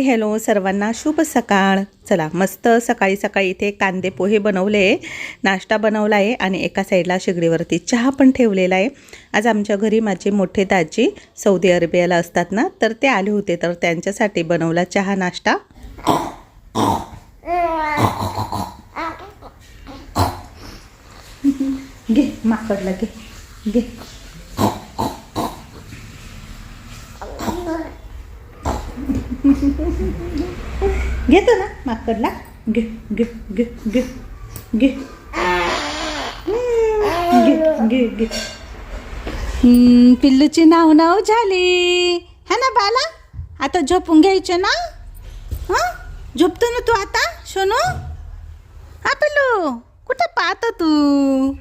Hello सर्वांना शुभ सकाळ। चला मस्त सकाळी सकाळी इथे कांदे पोहे बनवले, नाश्ता बनवला आहे आणि एका साईडला शेगडीवरती चहा पण ठेवलेला आहे। आज आमच्या घरी माझे मोठे दाजी सौदी अरेबियाला असतात ना, तर ते आले होते, तर त्यांच्यासाठी बनवला चहा नाश्ता। घे माकडला घे घे घेतो ना माकडला, घे घे घे घे घे घे घे। पिल्लूची नाव नाव झाली है ना बाला, आता झोपून घ्यायचे ना। हां झोपतो ना तू आता सोनू। हा पिल्लू कुठे पाहतो तू?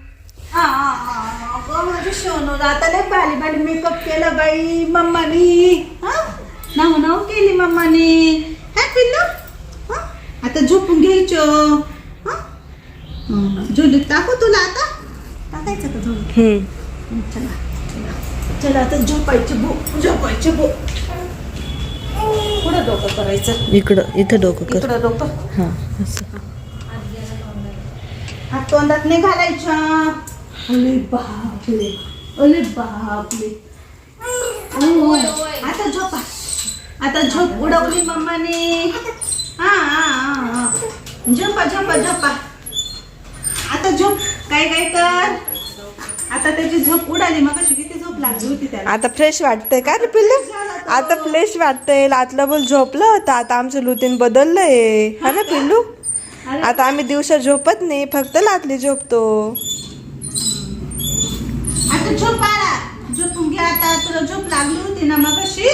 माझी सोनू आता लय बाली बाली मेकअप केला बाई मम्मानी। नाव नाव केली मम्मानी। हा पिल्लू आता झोपून घ्यायचं। झोलीत टाकू तुला, आता टाकायचं का झोली? चला चला चला आता झोपायचे भो, झोपायचे भो। पुढं डोकं करायचं, इकडं इथं डोकं कर, इकडं डोकं। हां असं हात तोंडात नाही घालायचं। अरे बापरे अरे बापरे। आता झोपा, आता झोप उडवली मम्माने। झोपा झोपा झोपा, आता झोप। काय काय कर, आता त्याची झोप उडाली, मग कशी किती झोप लागली होती त्याला। आता फ्रेश वाटतंय का रे पिल्लू? आता फ्रेश वाटतंय। आतला बोल झोपलं होतं, आता आमचं रुटीन बदललंय हा ना पिल्लू। आता आम्ही दिवसा झोपत नाही, फक्त रात्री झोपतो। आता झोप आला, झोपून घ्या आता। तुला झोप लागली होती ना मग कशी,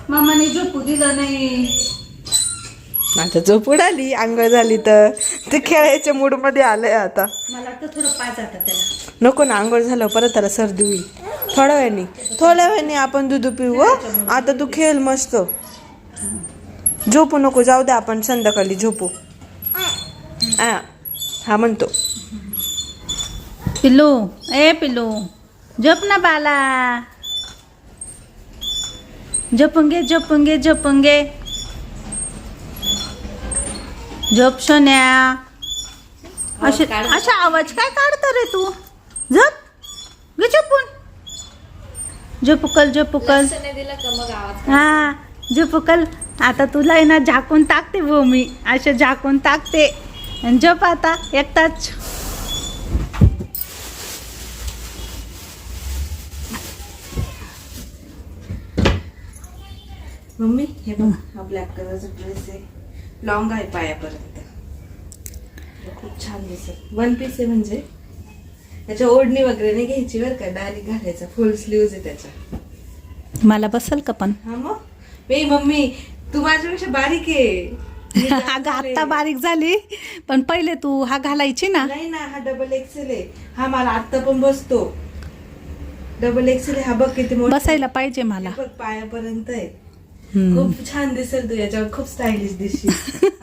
मम्माने झोपू दिलं नाही। आता झोप उडाली, आंघोळ झाली तर ते खेळायच्या मूड मध्ये आलंय आता। मला तर थोडं पाच आता त्याला नको ना, आंघोळ झालं परत त्याला सर्दी होईल। थोड्या वेळाने आपण दूध पिऊ। आता तू खेळ मस्त, झोपू नको, जाऊ दे आपण संध्याकाळी झोपू। हा म्हणतो पिल्लू। ए पिल्लू झोप ना बाला, झोपून घे झोपून घे झोपून घे। झोप सोन्या। अशा आवाज काय काढतो रे तू? झोप घे झोपून, झोपुकल झोपुकल। हा झोपुकल। आता तुला आहे ना झाकून टाकते भाऊ, मी असे झाकून टाकते आणि झोप आता एकटाच। मम्मी हे बघ, हा ब्लॅक कलरचा ड्रेस आहे, लॉंग आहे पायापर्यंत, खूप छान दिसत। वन पीस आहे, म्हणजे त्याच्या ओढणी वगैरे नाही घ्यायची बरं का, डायरेक्ट घालायचा। फुल स्लीव्ज आहे त्याच्या। मला बसल का पण? हा मग मम्मी तू माझ्यापेक्षा बारीक आहे। अगं आत्ता बारीक झाली, पण पहिले तू हा घालायची ना। नाही ना, हा डबल एक्सेल आहे, हा मला आत्ता पण बसतो। डबल एक्सेल आहे हा, बघ किती मोठा बसायला पाहिजे मला। बघ पायापर्यंत आहे, खूप छान दिसेल तू याच्यावर, खूप स्टायलिश दिसशील।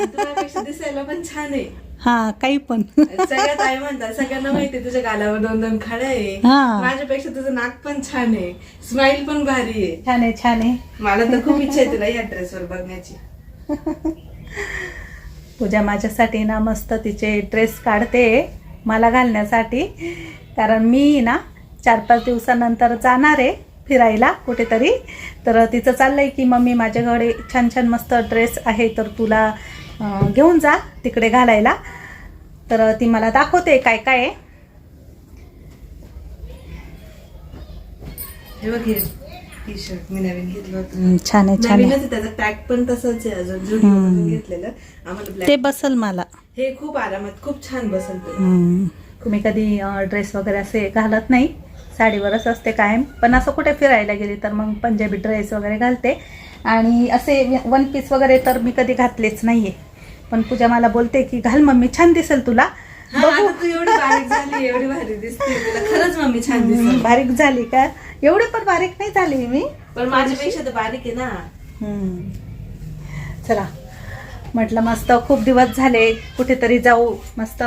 तुझ्यापेक्षा दिसायला पण छान आहे। हा काही पण सगळ्यात आई म्हणतात, सगळ्यांना माहितीये तुझ्या गालावर 2-2 खडा आहे। माझ्यापेक्षा तुझं नाक पण छान आहे, स्माइल पण भारी आहे। छान आहे छान आहे। मला तर खूप इच्छा आहे तुला या ड्रेसवर बघण्याची। पूजा माझ्यासाठी ना मस्त तिचे ड्रेस काढते मला घालण्यासाठी, कारण मी ना 4-5 दिवसानंतर जाणार आहे फिरायला कुठेतरी। तर तिचं चाललंय की मम्मी माझ्याकडे छान छान मस्त ड्रेस आहे, तर तुला घेऊन जा तिकडे घालायला। तर ती मला दाखवते काय काय आहे। हे बघ, हे टी शर्ट मी नवीन घेतलं होतं, छान आहे छान आहे। त्याचा टॅग पण तसंच आहे, अजून जुडीओमधून घेतलेलं आम्हाला। ते बसल मला, हे खूप आरामात खूप छान बसल तुला। मी कधी ड्रेस वगैरे असे घालत नाही, साडीवरच असते कायम। पण असं कुठे फिरायला गेली तर मग पंजाबी ड्रेस वगैरे घालते, आणि असे वन पीस वगैरे तर मी कधी घातलेच नाहीये। पण पूजा मला बोलते की घाल मम्मी, छान दिसेल तुला। बघू तू एवढी बारीक झाली, एवढी भारी दिसते तुला, खरंच मम्मी छान दिसते। बारीक झाली का? एवढी पण बारीक नाही झाली मी, पण माझ्यापेक्षा तर बारीक आहे ना। चला म्हटलं मस्त खूप दिवस झाले, कुठेतरी जाऊ, मस्त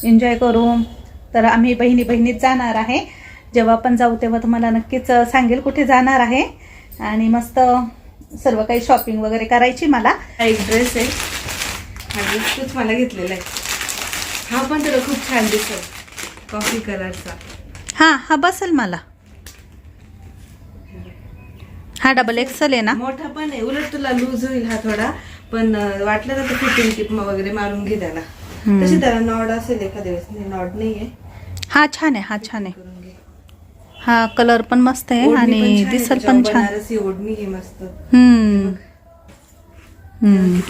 एन्जॉय करू। तर आम्ही बहिणी बहिणीत जाणार आहे, जेव्हा पण जाऊ तेव्हा तुम्हाला नक्कीच सांगेल कुठे जाणार आहे। आणि मस्त सर्व काही शॉपिंग वगैरे करायची मला. हा एक ड्रेस आहे, हा ड्रेस तूच मला घेतलेला आहे. हा पण तुला खूप छान दिसत, कॉफी कलरचा. हा बसेल मला. हा डबल एक्सेल आहे ना. मोठा पण आहे, उलट तुला लूज होईल हा थोडा, पण वाटलं तर फिटिंग टिप वगैरे मारून घे त्याला. तशी त्याला नॉड असेल एखाद्या वेळेस. नाही, नॉड नाहीये. हा छान आहे, हा छान आहे. करून घे. हा कलर पण मस्त आहे ओढणी आणि छान आहे, दिसल त्याच्यावर पण छान. बनारसी ओढणी आहे मस्त.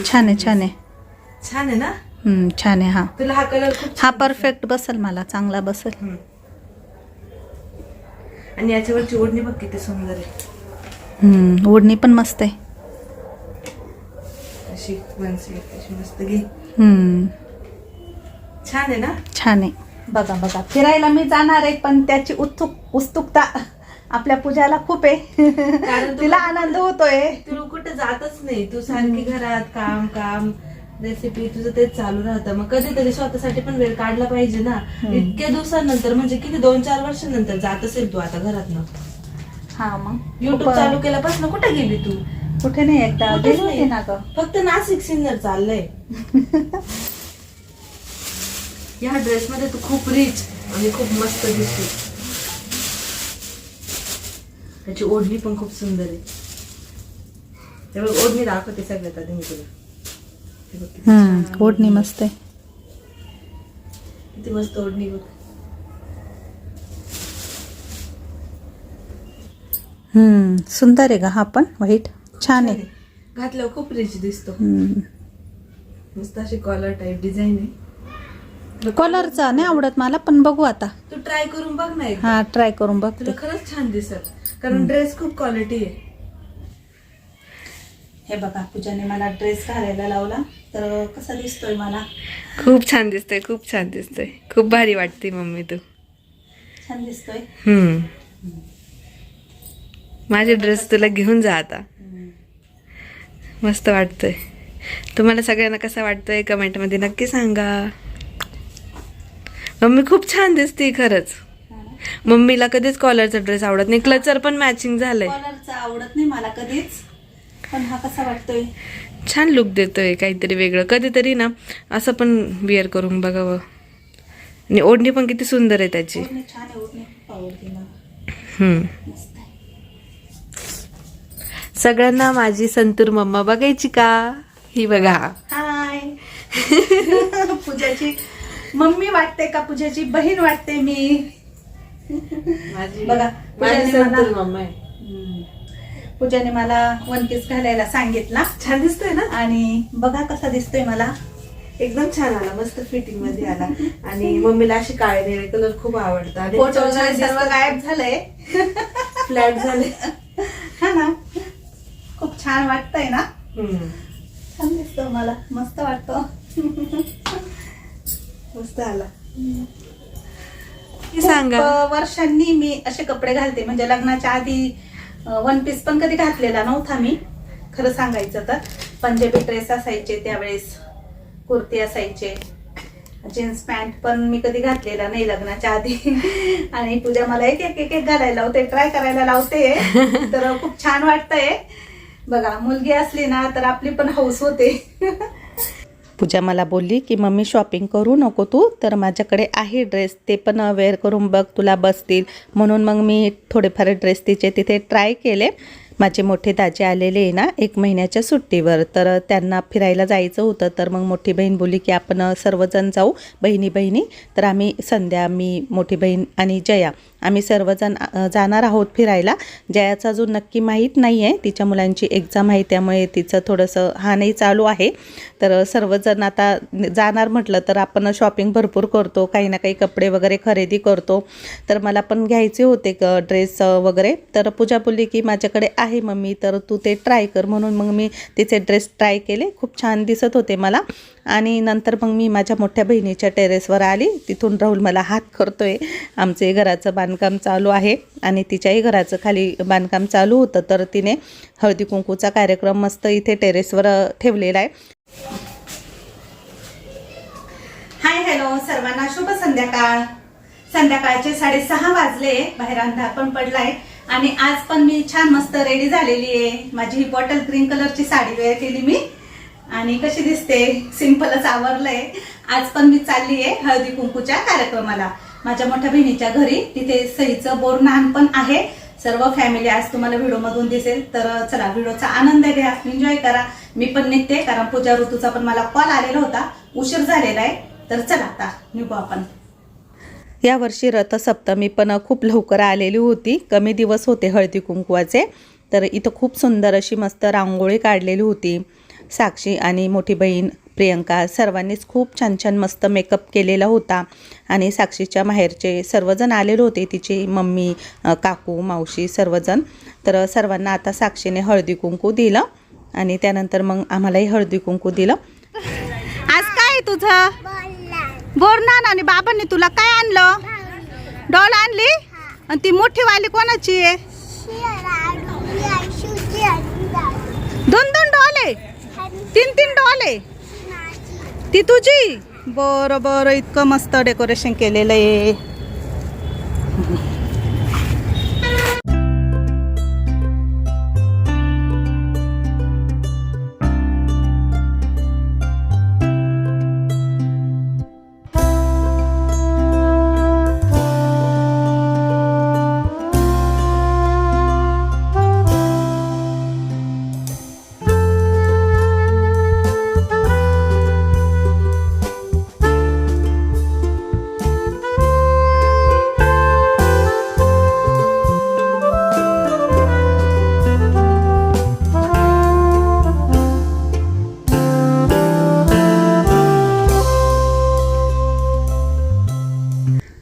छान आहे, छान आहे. छान आहे ना. छान आहे. हा तुला हा कलर खूप हा छान परफेक्ट बसेल मला, चांगला बसेल. दिसतो. आणि याच्यावरची ओढणी बघ किती सुंदर आहे. ओढणी पण मस्त आहे. अशी वन स्लीव अशी मस्त घे. छान आहे ना. छान आहे. बघा बघा, फिरायला मी जाणार आहे, पण त्याची उत्सुकता आपल्या पूजाला खूप आहे. कारण तिला आनंद होतोय. तू कुठे जातच नाही, तू सारखी घरात काम काम रेसिपी तुझं तेच चालू राहतं. मग कधीतरी स्वतःसाठी पण वेळ काढला पाहिजे ना. इतक्या दिवसांनंतर, म्हणजे किती 2-4 वर्षांनंतर जात असेल तू आता घरातनं. हा मग युट्यूब चालू केल्यापासून कुठे गेली तू. कुठे नाही, एकदा कुठेच गेली होती नाही. ना ग. फक्त नाशिक सिन्नर चाललंय. या ड्रेस मध्ये तू खूप रिच आणि खूप मस्त दिसते. त्याची ओढणी पण खूप सुंदर आहे. तेव्हा ओढणी दाखवते सगळ्यात आधी मी तुला. हे बघ किती छान ओढणी मस्त आहे. किती मस्त ओढणी बघ. सुंदर आहे ग हा पण. व्हाईट छान आहे. घातल्यावर खूप रिच दिसतो. मस्त अशी कॉलर टाईप डिझाईन आहे. कॉलरचा नाही आवडत मला, पण बघू आता. तू ट्राय करून बघ ना एकदा. हा ट्राय करून बघते. तुला खरंच छान दिसत, कारण ड्रेस खूप क्वालिटी आहे. हे बघा, पूजाने मला ड्रेस घालायला लावला, तर कसा दिसतोय मला. खूप छान दिसतोय, खूप छान दिसतोय. खूप भारी वाटते मम्मी तू. छान दिसतोय. माझे ड्रेस तुला घेऊन जा आता. मस्त वाटतंय. तुम्हाला सगळ्यांना कसं वाटतंय कमेंट मध्ये नक्की सांगा. मम्मी खूप छान दिसते खरंच. मम्मीला कधीच कॉलरचा ड्रेस आवडत नाही. क्लचर पण मॅचिंग झालंय. कॉलरचा आवडत नाही मला कधीच, पण हा कसा वाटतोय. छान लुक देतोय, काहीतरी वेगळं. कधीतरी ना असं पण विअर करून बघावं. आणि ओढणी पण किती सुंदर आहे त्याची. ओढणी छान आहे, ओढणी खूप आवडते मला. मस्त आहे. सगळ्यांना माझी संतूर मम्मा बघायची का. ही बघा. हाय. पूजाची मम्मी वाटते का पूजाची बहीण वाटते मी. बघा, माझी संतूर मम्मा आहे. पूजाने मला वन पीस घालायला सांगितला. छान दिसतोय ना. आणि बघा कसा दिसतोय मला. एकदम छान आला, मस्त फिटिंग मध्ये आला. आणि मम्मीला अशी काळे निळे कलर खूप आवडतात. आणि फोटो वगैरे सर्व गायब झालंय. फ्लॅट झाले. हा ना, खूप छान वाटतंय ना. छान दिसतो मला, मस्त वाटतं. मस्त आला. सांगा, वर्षांनी मी असे कपडे घालते, म्हणजे लग्नाच्या आधी वन पीस पण कधी घातलेला नव्हता मी, खरं सांगायचं तर. पंजाबी ड्रेस असायचे त्यावेळेस, कुर्ती असायचे, जीन्स पॅन्ट पण मी कधी घातलेला नाही लग्नाच्या आधी. आणि पूजा मला एक एक घालायला लावते, ट्राय करायला लावते, तर खूप छान वाटतंय. बघा, मुलगी असली ना तर आपली पण हौस होते. पूजा मला बोलली की मम्मी शॉपिंग करू नको तू, तर माझ्याकडे आहे ड्रेस, ते पण वेअर करून बघ, तुला बसतील. म्हणून मग मी थोडेफार ड्रेस तिथे ट्राय केले. माझे मोठे दाजी आलेले आहे ना 1 महिन्याच्या सुट्टीवर, तर त्यांना फिरायला जायचं होतं. तर मग मोठी बहीण बोलली की आपण सर्वजण जाऊ, बहिणी. तर आम्ही संध्या, मी, मोठी बहीण आणि जया, आम्ही सर्वजण जाणार आहोत फिरायला. जयाचं अजून नक्की माहीत नाही आहे, तिच्या मुलांची एक्झाम आहे, त्यामुळे तिचं थोडंसं हा नाही चालू आहे. तर सर्वजण आता जाणार म्हटलं तर आपण शॉपिंग भरपूर करतो, काही ना काही कपडे वगैरे खरेदी करतो. तर मला पण घ्यायचे होते ड्रेस वगैरे. तर पूजा बोलली की माझ्याकडे आहे मम्मी, तर तू ते ट्राय कर. म्हणून मग मी तिचे ड्रेस ट्राय केले, खूप छान दिसत होते मला. आणि नंतर मग मी माझ्या मोठ्या बहिणीच्या टेरेसवर आली. तिथून राहुल मला हात करतोय. आमचे घराचं बांधकाम चालू आहे आणि तिच्याही घराचं खाली बांधकाम चालू होतं. तर तिने हळदी कुंकूचा कार्यक्रम मस्त इथे टेरेसवर ठेवलेला आहे. हाय हॅलो सर्वांना, शुभ संध्याकाळ. संध्याकाळचे 6:30 वाजले, बाहेर अंधार पण पडलाय. आणि आज पण मी छान मस्त रेडी झालेली आहे. माझी ही बॉटल ग्रीन कलरची साडी वेअर केली मी आणि कशी दिसते, सिंपलच आवरलंय. आज पण मी चालली आहे हळदी कुंकूच्या कार्यक्रमाला माझ्या मोठ्या बहिणीच्या घरी. तिथे सईचं बोरनान पण आहे. सर्व फॅमिली आज तुम्हाला व्हिडिओ मधून दिसेल. तर चला व्हिडिओचा आनंद घ्या, एन्जॉय करा. मी पण निघते कारण पूजा ऋतूचा पण मला कॉल आलेला होता, उशीर झालेला आहे. तर चला आता निघू आपण. यावर्षी रथसप्तमी पण खूप लवकर आलेली होती. कमी दिवस होते हळदी कुंकवाचे. तर इथं खूप सुंदर अशी मस्त रांगोळी काढलेली होती. साक्षी आणि मोठी बहीण प्रियंका सर्वांनीच खूप छान छान मस्त मेकअप केलेला होता. आणि साक्षीच्या माहेरचे सर्वजण आलेले होते, तिची मम्मी, काकू, मावशी सर्वजण. तर सर्वांना आता साक्षीने हळदी कुंकू दिलं आणि त्यानंतर मग आम्हालाही हळदी कुंकू दिलं. आज काय तुझं बोरनान आणि बाबांनी तुला काय आणलं? डॉल आणली. आणि ती मोठी वाली कोणाची आहे? दोन डॉल आहे, तीन डॉल आहे. ती तुझी? बरं बरं, इतकं मस्त डेकोरेशन केलेलं आहे.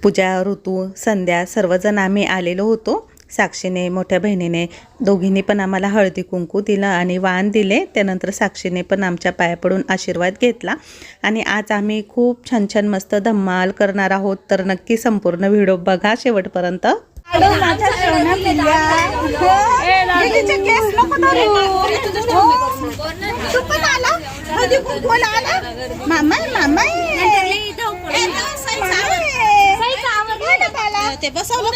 पूजा, ऋतू, संध्या सर्वजण आम्ही आलेलो होतो. साक्षीने, मोठ्या बहिणीने दोघींनी पण आम्हाला हळदी कुंकू दिलं आणि वाण दिले. त्यानंतर साक्षीने पण आमच्या पाया पडून आशीर्वाद घेतला. आणि आज आम्ही खूप छान छान मस्त धम्माल करणार आहोत. तर नक्की संपूर्ण व्हिडिओ बघा शेवटपर्यंत. ते बसवलं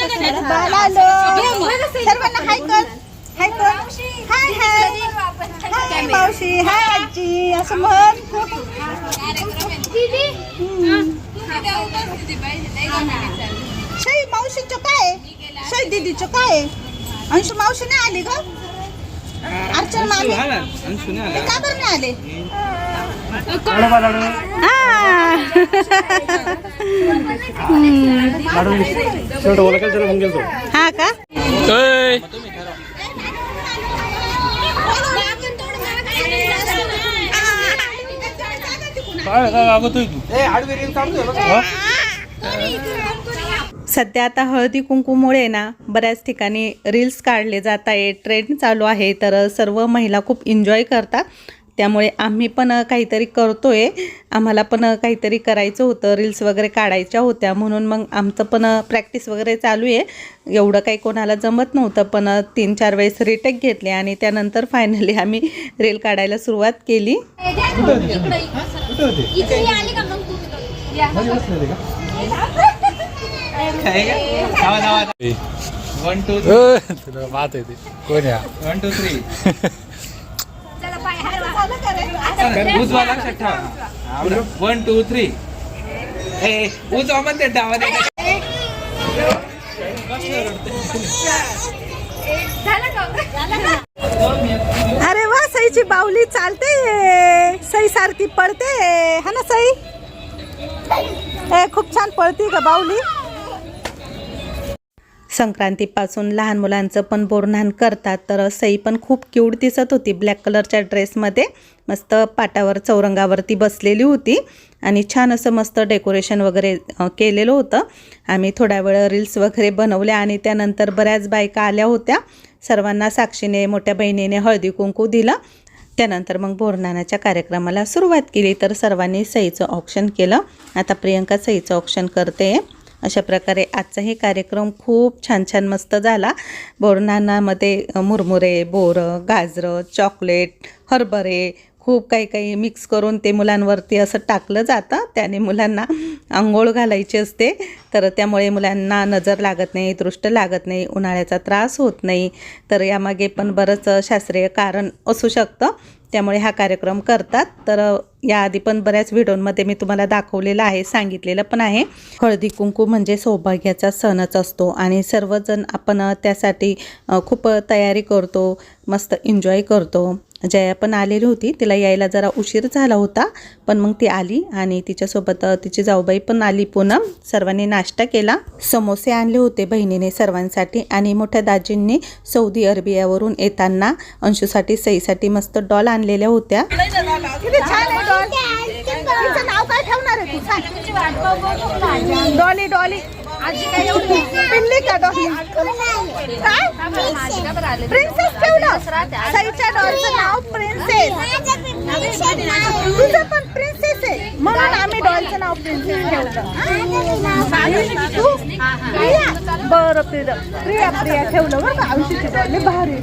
सर्वांना हाय कर, हाय कर, हाय हाय हाय मावशी, हाय आजी असं म्हण. शै मावशीचं काय, शै दीदीचं काय? अंशू मावशी नाही आली ग. अर्चना मामी का बरं नाही आले? हा का? सध्या आता हळदी कुंकूमुळे ना बऱ्याच ठिकाणी रील्स काढले जात आहे, ट्रेंड चालू आहे. तर सर्व महिला खूप एन्जॉय करतात. त्यामुळे आम्ही पण काहीतरी करतोय. आम्हाला पण काहीतरी करायचं होतं, रील्स वगैरे काढायच्या होत्या. म्हणून मग आमचं पण प्रॅक्टिस वगैरे चालू आहे. एवढं काही कोणाला जमत नव्हतं, पण 3-4 वेळेस रिटेक घेतले आणि त्यानंतर फायनली आम्ही रील काढायला सुरुवात केली. अरे वा, सईची बावली चालते, सई सारखी पळते. हा ना सई? खूप छान पळते का बावली. संक्रांतीपासून लहान मुलांचं पण बोरनान करतात. तर सई पण खूप क्यूट दिसत होती ब्लॅक कलरच्या ड्रेसमध्ये. मस्त पाटावर चौरंगावरती बसलेली होती आणि छान असं मस्त डेकोरेशन वगैरे केलेलं होतं. आम्ही थोड्या वेळ रील्स वगैरे बनवल्या आणि त्यानंतर बऱ्याच बायका आल्या होत्या. सर्वांना साक्षीने, मोठ्या बहिणीने हळदी कुंकू दिलं. त्यानंतर मग बोरनानाच्या कार्यक्रमाला सुरुवात केली. तर सर्वांनी सईचं ऑप्शन केलं. आता प्रियंका सईचं ऑप्शन करते. अशा प्रकारे आजचाही कार्यक्रम खूप छान छान मस्त झाला. बोरनानामध्ये मुरमुरे, बोरं, गाजरं, चॉकलेट, हरभरे खूप काही मिक्स करून ते मुलांवरती असं टाकलं जातं. त्याने मुलांना अंघोळ घालायची असते, तर त्यामुळे मुलांना नजर लागत नाही, दृष्ट लागत नाही, उन्हाळ्याचा त्रास होत नाही. तर यामागे पण बरंच शास्त्रीय कारण असू शकतं, त्यामुळे हा कार्यक्रम करतात. तर याआधी पण बऱ्याच व्हिडिओमध्ये मी तुम्हाला दाखवलेलं आहे, सांगितलेलं पण आहे. हळदी कुंकू म्हणजे सौभाग्याचा सणच असतो आणि सर्वजण आपण त्यासाठी खूप तयारी करतो, मस्त एन्जॉय करतो. जया पण आलेली होती, तिला यायला जरा उशीर झाला होता, पण मग ती आली आणि तिच्यासोबत तिची जाऊबाई पण आली. पूनम. सर्वांनी नाश्ता केला. समोसे आणले होते बहिणीने सर्वांसाठी आणि मोठ्या दाजींनी सौदी अरेबियावरून येताना अंशूसाठी सईसाठी मस्त डॉल आणलेल्या होत्या. नाव काय ठेवणार आहे तू? डॉली डॉली पिल्ली का डॉली? प्रिन्सेस ठेवलं. सईच्या डॉलचं नाव प्रिन्सेस. तुझं पण प्रिन्सेस आहे म्हणून आम्ही डॉलचं नाव प्रिन्सेस ठेवलं. बरं प्रिया प्रिया ठेवलं बरं का. अंशूची डॉल भारी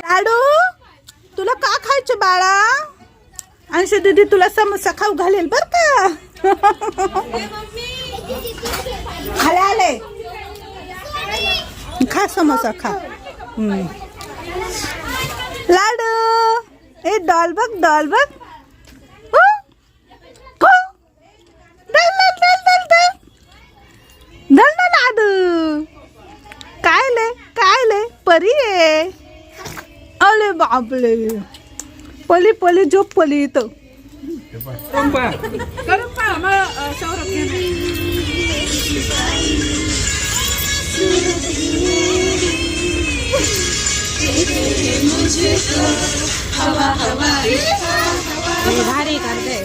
लाडू तुला का खायचं बाळा? अंशू दीदी तुला समोसा खाऊ घालेल बर का. खाले आले खा समोसा खा. लाडू ए डॉल बघ डॉल बघ. लाडू काय ले परी आहे. अरे बापले पली पली झोप पली इथं. भारी करते.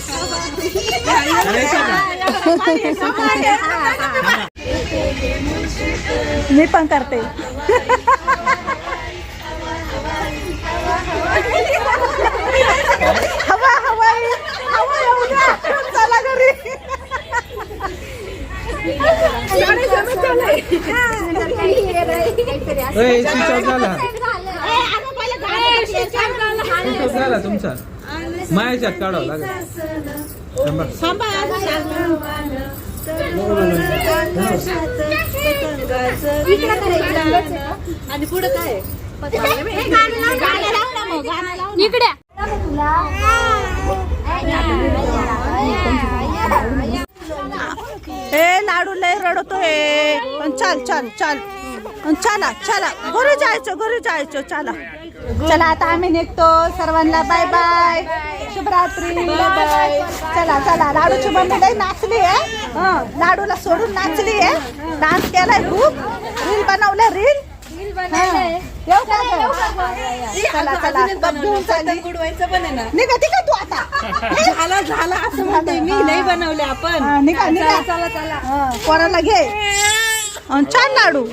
मी पण करते. हवा हवाई हवा येऊ द्या. चला घरी. तुमचा मायाच्यात काढावं लागेल. आणि पुढे काय इकडे ए लाडू लय रडतोय. पण चल चल चल चला चला घरी जायचं चला चला. आता आम्ही निघतो. सर्वांना बाय बाय, शुभरात्री. चला चला. लाडूची मम्मी लय नाचली आहे. लाडूला सोडून नाचली आहे. डान्स केलाय खूप. रील बनवले रील. चला चला गुडवायचं पण आहे ना. निघा तिघा तू आता. झाला असं म्हणते मी. नाही बनवले आपण. निघा निघा. चला चला. पोराला घे. छान लाडू.